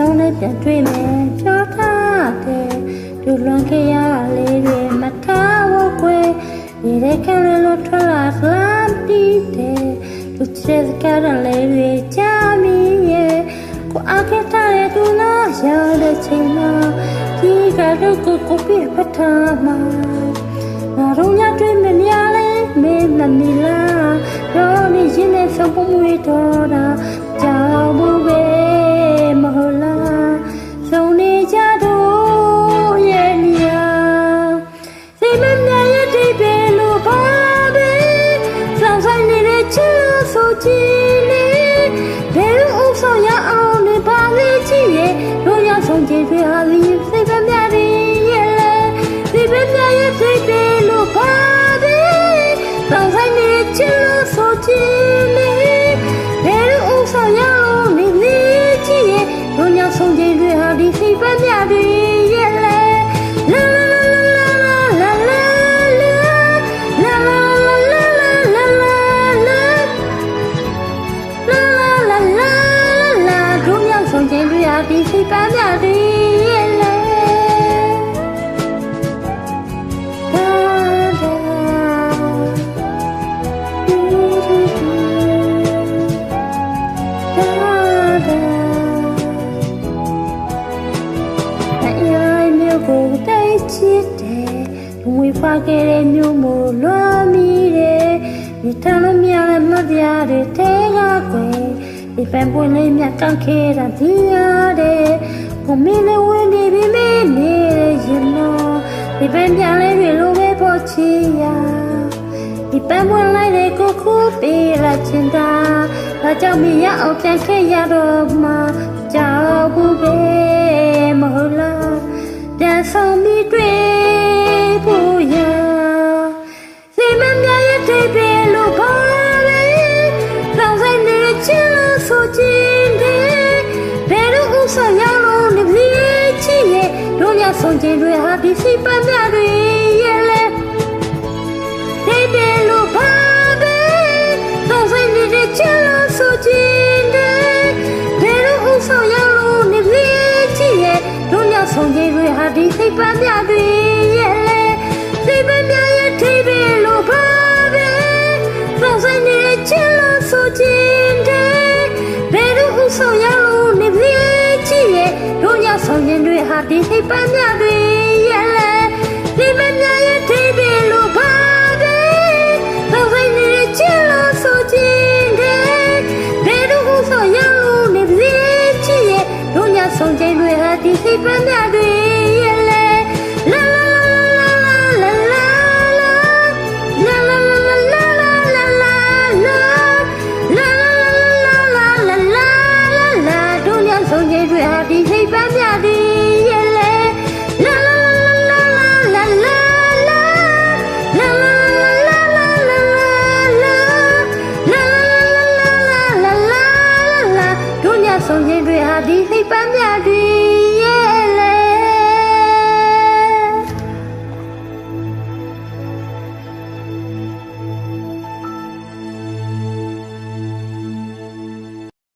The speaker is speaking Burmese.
ဆုံးနဲ့ပြန်တွေ့မယ်ပြောထားတယ်သူလွန်ခဲ့ရလေးတွေမထားဖို့ခွေနေတဲ့ကလေးလို့ထွက်လာလှမ်းပြီးတယ်သူချစ်ကြတဲ့လေးတွေကြာမီရဲ့ကိုအကထားတဲ့သူလားရတဲ့ချိန်မှာဒီကတော့ကိုပြဖထားမှာငါတို့ညတွေ့မရလဲမင်းမမီလားတော့နေရင်နဲ့ဆုံးပုံမွေးတော့တာကြောက်ဘူးပဲမဟုတ်လားဆုံးနေကြတော့ရဲ့နေရာစိတ်မမြရဲ့တိပဲလို့ပါပဲစောင့်ဆိုင်နေတဲ့ချစ်လို့ဆိုကြည့်လေဘယ်လိုအဆောင်ရအောင်လဲပါလေကြည့်ရဲ့တို့ရဆုံးကြည့်ပြဟာလီစိတ်မမြရဲ့လေစိတ်မမြရဲ့တိပဲလို့ပါပဲစောင့်ဆိုင်နေတဲ့ချစ်လို့ဆိုကြည့်လေဘယ်လိုအဆောင်ရအောင်လဲကြည့်ရဲ့တို့ညဆုံးကြည့်ပြဟာဒီစိတ်မမြရဲ့လေလာလာလာလာလာလာလာလာတို့ညဆုံးကြည့်ပြဟာဒီစိတ်မမြရဲ့လေကိုတိုက်ချစ်တယ်ဝေဖာခဲ့တဲ့မျိုးမို့လွမ်းမိတယ်ဒီထမ်းလို့မြရတဲ့မတရားတွေထဲကကွယ်ဒီပန်ပွင့်လေးမြတ်တောင်းခဲ့တာဒီရတယ်ကိုမင်းလည်းဝင်နေပြီမင်းနေရင်တော့ဒီပန်ပြန်လေးတွေလိုပဲပေါ်ချီရဒီပန်ပွင့်လိုက်တဲ့ကိုခုပေးလာချင်တာဒါကြောင့်မရအောင်ပြန်ခဲ့ရတော့မှကြောက်ဘူးပဲမဟုတ်လားပြန်ဆောင်ပြီးတွေ့ဖို့ရစိတ်မမြရဲ့တိတ်ပဲလို့ပါပဲလောင်ဆိုင်နေချင်လို့ဆိုချင်တယ်ဘယ်လိုဥစ္စာရလို့နေပြီချစ်ရဲ့တို့ညဆုံးချင်တွေဟာဒီစိတ်ပန်းမြတွေရဲ့လေတိတ်ပဲလို့ပါပဲလောင်ဆိုင်နေချင်လို့ဆိုချင်တယ်ဘယ်လိုဥစ္စာရလို့နေပြီချစ်ရဲ့တို့ညဆုံးကြတွေဟာဒီစိတ်ပန်းမြတွေရဲ့လေစိတ်ပန်းမြရဲ့ထိပ်ပဲလို့ပါပဲလောင်ဆိုင်နေချင်လို့ဆိုချင်တယ်ဘယ်လိုဥဆောင်ရလို့နေပြီချစ်ရဲ့တို့ညဆုံးကြတွေဟာဒီစိတ်ပန်းမြတွေရဲ့လေစိတ်ပန်းမြရဲ့ထိပ်ပဲလို့ပါပဲလောင်ဆိုင်နေချင်လို့ဆိုချင်တယ်ဘယ်လိုဥဆောင်ရလို့နေပြီချစ်ရဲ့တို့ညဆုံးကြတွေဟာဒီစိတ်ပန်းမြတွေရဲ့လေလာလာလာလာလာလာလာလာလာလာလာတို့ညဆုံးကြတွေဟာဒီစိတ်ပန်းမြတွေရဲ့လေလာလာလာလာလာလာလာလာလာလာလာလာလာလာတို့ညဆုံးကြတွေဟာဒီစိတ်ပန်းမြတွေ